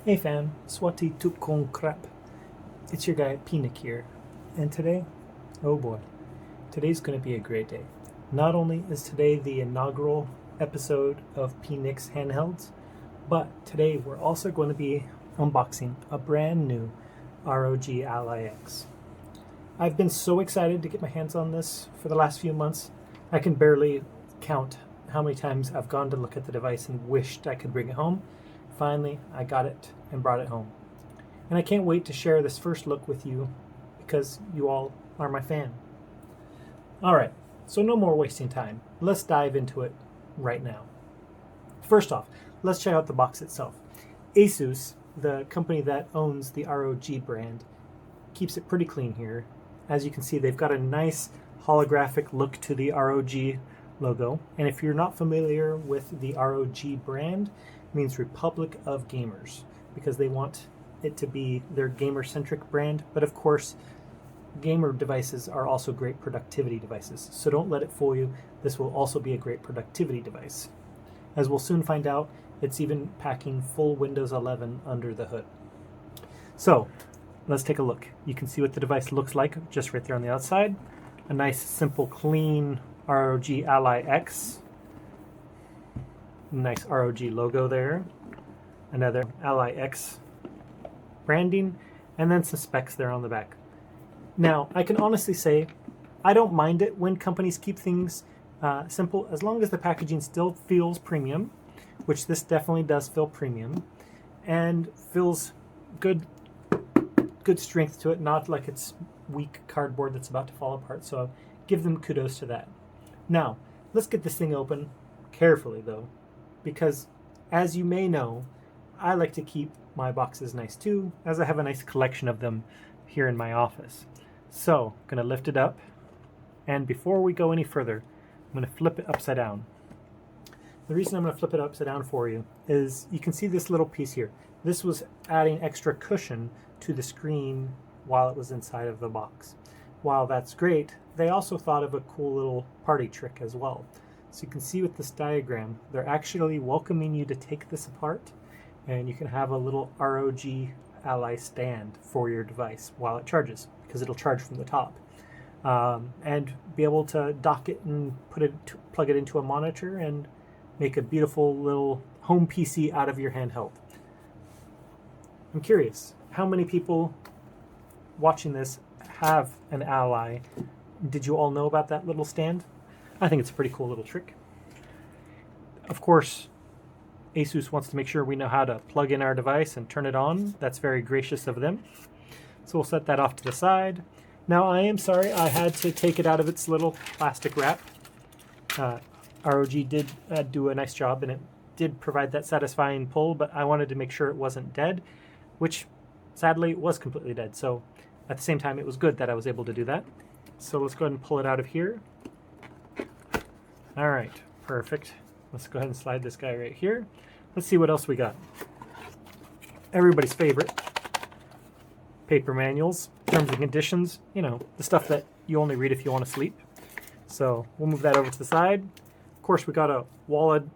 Hey fam, Swati Tukon Krap. It's your guy Pinik here. And today, oh boy, today's going to be a great day. Not only is today the inaugural episode of Pinik's Handhelds, but today we're also going to be unboxing a brand new ROG Ally X. I've been so excited to get my hands on this for the last few months. I can barely count how many times I've gone to look at the device and wished I could bring it home. Finally, I got it and brought it home. And I can't wait to share this first look with you because you all are my fan. Alright, so no more wasting time. Let's dive into it right now. First off, let's check out the box itself. ASUS, the company that owns the ROG brand, keeps it pretty clean here. As you can see, they've got a nice holographic look to the ROG logo. And if you're not familiar with the ROG brand, it means Republic of Gamers, because they want it to be their gamer-centric brand. But of course, gamer devices are also great productivity devices. So don't let it fool you. This will also be a great productivity device. As we'll soon find out, it's even packing full Windows 11 under the hood. So let's take a look. You can see what the device looks like just right there on the outside. A nice, simple, clean ROG Ally X. Nice ROG logo there. Another Ally X branding, and then some specs there on the back. Now, I can honestly say I don't mind it when companies keep things simple, as long as the packaging still feels premium, which this definitely does feel premium, and feels good strength to it, not like it's weak cardboard that's about to fall apart. So give them kudos to that. Now, let's get this thing open carefully though, because as you may know, I like to keep my boxes nice too, as I have a nice collection of them here in my office. So I'm going to lift it up, and before we go any further, I'm going to flip it upside down. The reason I'm going to flip it upside down for you is you can see this little piece here. This was adding extra cushion to the screen while it was inside of the box. While that's great, they also thought of a cool little party trick as well. So you can see with this diagram, they're actually welcoming you to take this apart, and you can have a little ROG Ally stand for your device while it charges, because it'll charge from the top. And be able to dock it and plug it into a monitor and make a beautiful little home PC out of your handheld. I'm curious, how many people watching this have an Ally? Did you all know about that little stand? I think it's a pretty cool little trick. Of course, ASUS wants to make sure we know how to plug in our device and turn it on. That's very gracious of them. So we'll set that off to the side. Now, I am sorry I had to take it out of its little plastic wrap. ROG did do a nice job, and it did provide that satisfying pull, but I wanted to make sure it wasn't dead, which sadly was completely dead. So at the same time, it was good that I was able to do that. So let's go ahead and pull it out of here. All right, perfect. Let's go ahead and slide this guy right here. Let's see what else we got. Everybody's favorite, paper manuals, terms and conditions, you know, the stuff that you only read if you want to sleep. So we'll move that over to the side. Of course, we got a walled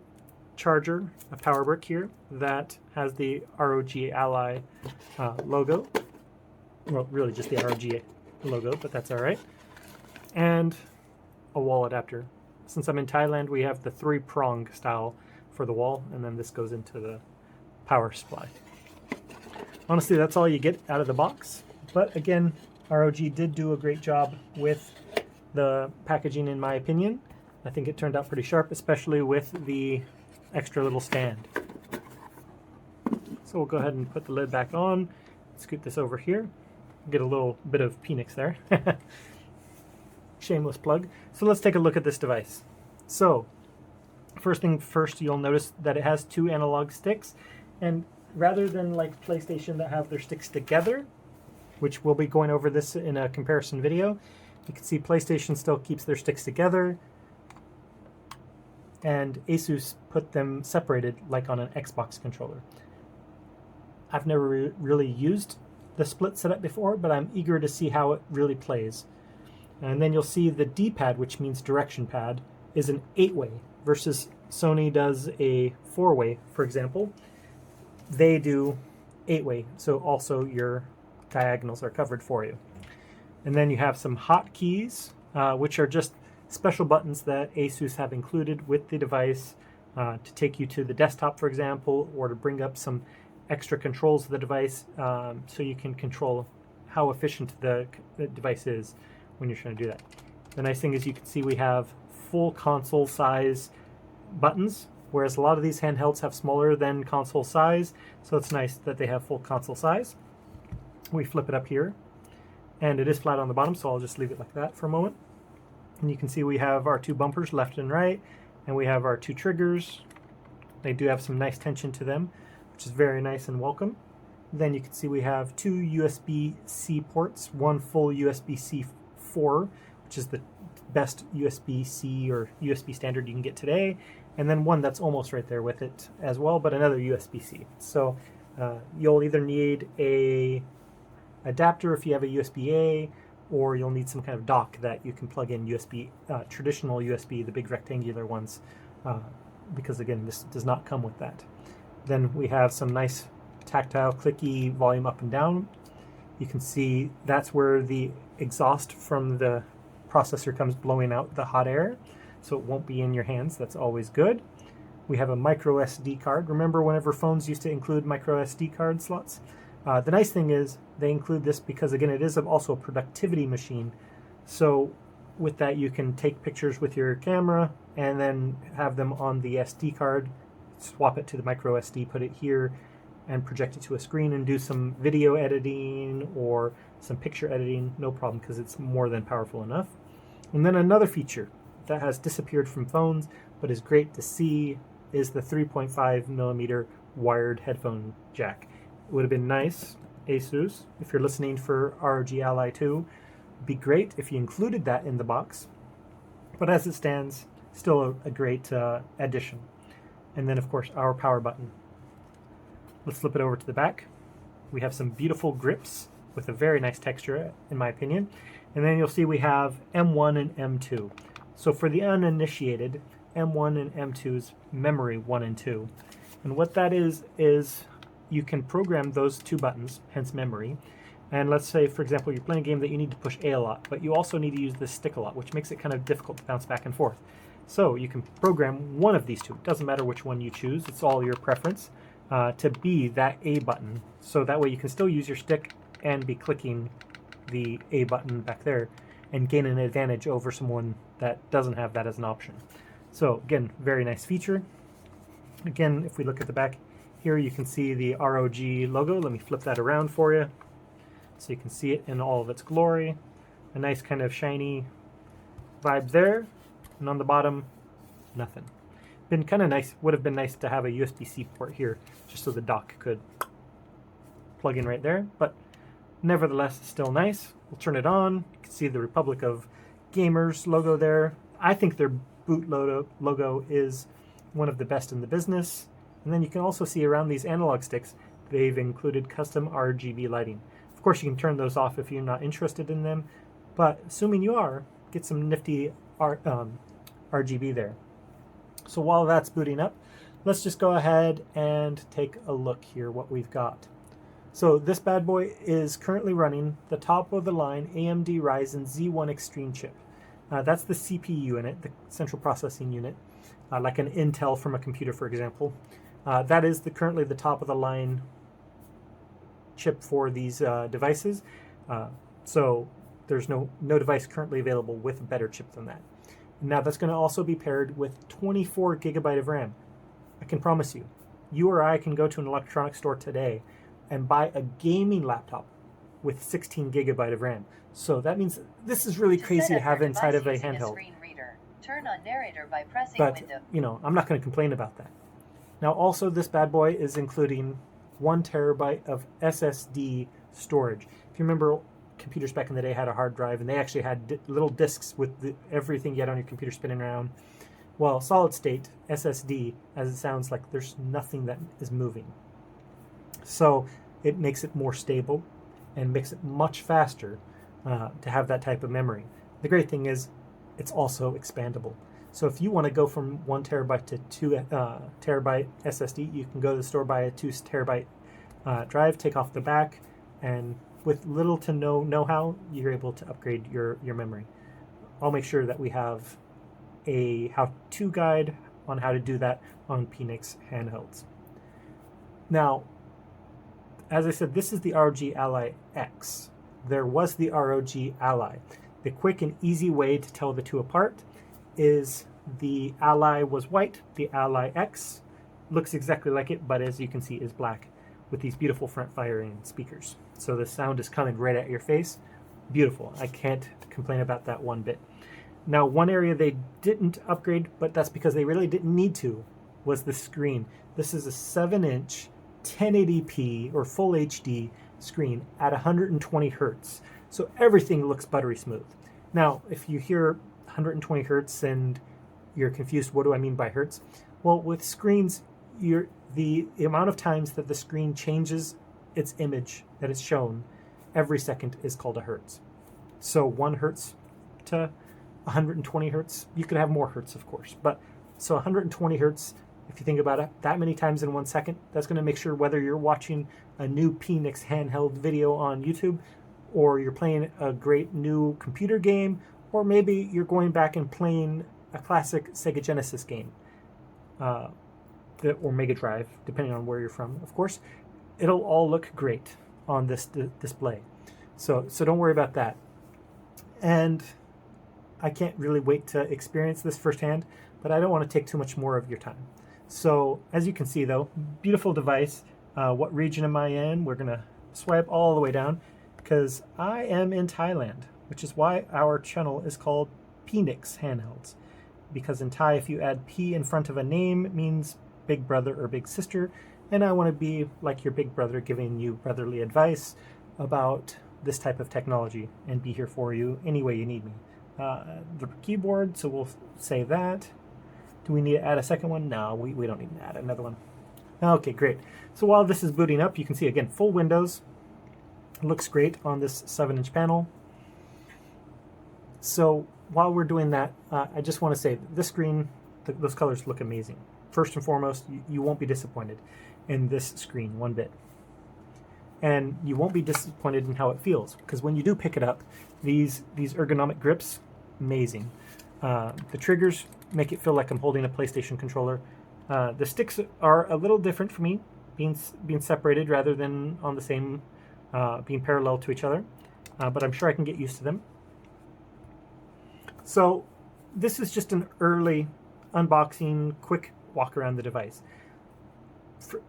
charger, a power brick here that has the ROG Ally logo. Well, really just the ROG logo, but that's all right. And a wall adapter. Since I'm in Thailand, we have the 3-prong style for the wall, and then this goes into the power supply. Honestly, that's all you get out of the box. But again, ROG did do a great job with the packaging, in my opinion. I think it turned out pretty sharp, especially with the extra little stand. So we'll go ahead and put the lid back on, scoot this over here, get a little bit of Penix there. Shameless plug. So let's take a look at this device. So first thing first, you'll notice that it has 2 analog sticks, and rather than like PlayStation that have their sticks together, which we'll be going over this in a comparison video, you can see PlayStation still keeps their sticks together, and ASUS put them separated like on an Xbox controller. I've never really used the split setup before, but I'm eager to see how it really plays. And then you'll see the D-pad, which means direction pad, is an 8-way versus Sony does a 4-way, for example. They do 8-way, so also your diagonals are covered for you. And then you have some hotkeys, which are just special buttons that ASUS have included with the device to take you to the desktop, for example, or to bring up some extra controls of the device so you can control how efficient the device is when you're trying to do that. The nice thing is you can see we have full console size buttons, whereas a lot of these handhelds have smaller than console size, so it's nice that they have full console size. We flip it up here, and it is flat on the bottom, so I'll just leave it like that for a moment. And you can see we have our two bumpers left and right, and we have our two triggers. They do have some nice tension to them, which is very nice and welcome. Then you can see we have two USB-C ports, one full USB-C 4, which is the best USB-C or USB standard you can get today, and then one that's almost right there with it as well, but another USB-C. So you'll either need a adapter if you have a USB-A, or you'll need some kind of dock that you can plug in USB, traditional USB, the big rectangular ones, because again, this does not come with that. Then we have some nice tactile clicky volume up and down. You can see that's where the exhaust from the processor comes blowing out the hot air, so it won't be in your hands. That's always good. We have a micro SD card. Remember whenever phones used to include micro SD card slots? The nice thing is they include this because, again, it is also a productivity machine. So with that, you can take pictures with your camera and then have them on the SD card, swap it to the micro SD, put it here, and project it to a screen and do some video editing or some picture editing, no problem, because it's more than powerful enough. And then another feature that has disappeared from phones but is great to see is the 3.5 millimeter wired headphone jack. It would have been nice, ASUS, if you're listening for ROG Ally 2, it'd be great if you included that in the box. But as it stands, still a great addition. And then, of course, our power button. Let's flip it over to the back. We have some beautiful grips with a very nice texture, in my opinion. And then you'll see we have M1 and M2. So for the uninitiated, M1 and M2's memory 1 and 2. And what that is you can program those two buttons, hence memory. And let's say, for example, you're playing a game that you need to push A lot, but you also need to use this stick a lot, which makes it kind of difficult to bounce back and forth. So you can program one of these two. It doesn't matter which one you choose. It's all your preference to be that A button. So that way you can still use your stick and be clicking the A button back there and gain an advantage over someone that doesn't have that as an option. So again, very nice feature. Again, if we look at the back here, you can see the ROG logo. Let me flip that around for you so you can see it in all of its glory. A nice kind of shiny vibe there. And on the bottom, nothing. Been kind of nice, would have been nice to have a USB-C port here just so the dock could plug in right there, but nevertheless, still nice. We'll turn it on. You can see the Republic of Gamers logo there. I think their boot logo is one of the best in the business. And then you can also see around these analog sticks, they've included custom RGB lighting. Of course, you can turn those off if you're not interested in them, but assuming you are, get some nifty RGB there. So while that's booting up, let's just go ahead and take a look here what we've got. So this bad boy is currently running the top of the line AMD Ryzen Z1 Extreme chip. That's the CPU unit, the central processing unit, like an Intel from a computer, for example. That is currently the top of the line chip for these devices. So there's no device currently available with a better chip than that. Now that's going to also be paired with 24 gigabyte of RAM. I can promise you, you or I can go to an electronics store today and buy a gaming laptop with 16 gigabyte of RAM. So that means this is really crazy to have inside of a handheld. Turn on narrator by pressing but, window. you know, I'm not going to complain about that. Now also this bad boy is including 1 terabyte of SSD storage. If you remember, computers back in the day had a hard drive and they actually had little disks with everything you had on your computer spinning around. Well, solid state SSD, as it sounds like there's nothing that is moving. So it makes it more stable and makes it much faster to have that type of memory. The great thing is it's also expandable. So if you want to go from 1 terabyte to 2 terabyte SSD, you can go to the store, buy a 2 terabyte drive, take off the back, and with little to no know-how, you're able to upgrade your memory. I'll make sure that we have a how-to guide on how to do that on PNIX handhelds. Now, as I said, this is the ROG Ally X. There was the ROG Ally. The quick and easy way to tell the two apart is the Ally was white, the Ally X looks exactly like it, but as you can see is black with these beautiful front firing speakers. So the sound is coming right at your face. Beautiful. I can't complain about that one bit. Now, one area they didn't upgrade, but that's because they really didn't need to, was the screen. This is a 7-inch 1080p or full HD screen at 120 hertz. So everything looks buttery smooth. Now, if you hear 120 hertz and you're confused, what do I mean by hertz? Well, with screens, the amount of times that the screen changes its image that it's shown every second is called a hertz. So 1 hertz to 120 hertz. You could have more hertz, of course, but so 120 hertz, if you think about it, that many times in 1 second, that's going to make sure whether you're watching a new PNIX handheld video on YouTube, or you're playing a great new computer game, or maybe you're going back and playing a classic Sega Genesis game, or Mega Drive, depending on where you're from, of course, it'll all look great on this display. So don't worry about that. And I can't really wait to experience this firsthand, but I don't want to take too much more of your time. So as you can see though, beautiful device. What region am I in? We're gonna swipe all the way down because I am in Thailand, which is why our channel is called PNIX Handhelds. Because in Thai, if you add P in front of a name, it means big brother or big sister. And I want to be like your big brother, giving you brotherly advice about this type of technology and be here for you any way you need me. The keyboard, so we'll say that. Do we need to add a second one? No, we don't need to add another one. Okay, great. So while this is booting up, you can see again, full Windows. Looks great on this 7-inch panel. So while we're doing that, I just want to say this screen, those colors look amazing. First and foremost, you won't be disappointed in this screen one bit. And you won't be disappointed in how it feels, because when you do pick it up, these ergonomic grips, amazing. The triggers make it feel like I'm holding a PlayStation controller. The sticks are a little different for me, being separated rather than on the same, being parallel to each other. But I'm sure I can get used to them. So this is just an early unboxing, quick walk around the device.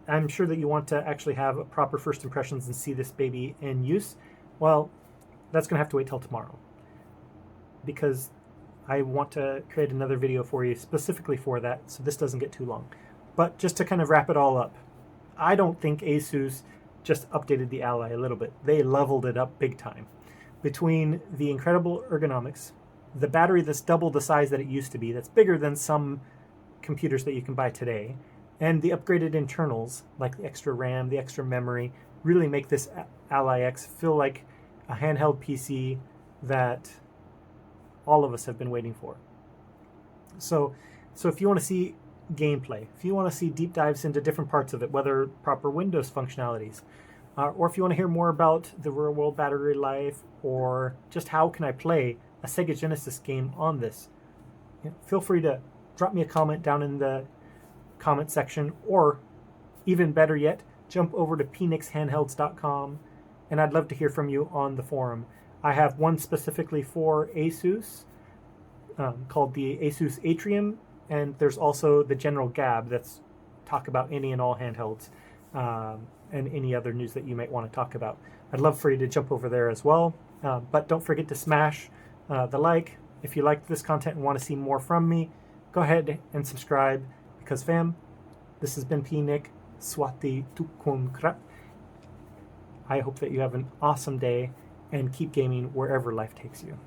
I'm sure that you want to actually have a proper first impressions and see this baby in use. Well, that's going to have to wait till tomorrow, because I want to create another video for you specifically for that, so this doesn't get too long. But just to kind of wrap it all up, I don't think ASUS just updated the Ally a little bit. They leveled it up big time. Between the incredible ergonomics, the battery that's double the size that it used to be, that's bigger than some computers that you can buy today, and the upgraded internals, like the extra RAM, the extra memory, really make this Ally X feel like a handheld PC that all of us have been waiting for. So if you want to see gameplay, if you want to see deep dives into different parts of it, whether proper Windows functionalities, or if you want to hear more about the real world battery life, or just how can I play a Sega Genesis game on this, feel free to drop me a comment down in the comment section, or even better yet, jump over to pnixhandhelds.com, and I'd love to hear from you on the forum. I have one specifically for ASUS called the ASUS Atrium, and there's also the general Gab that's talk about any and all handhelds and any other news that you might want to talk about. I'd love for you to jump over there as well, but don't forget to smash the like. If you like this content and want to see more from me, go ahead and subscribe, because fam, this has been PNIC Swati Tukun Krap. I hope that you have an awesome day and keep gaming wherever life takes you.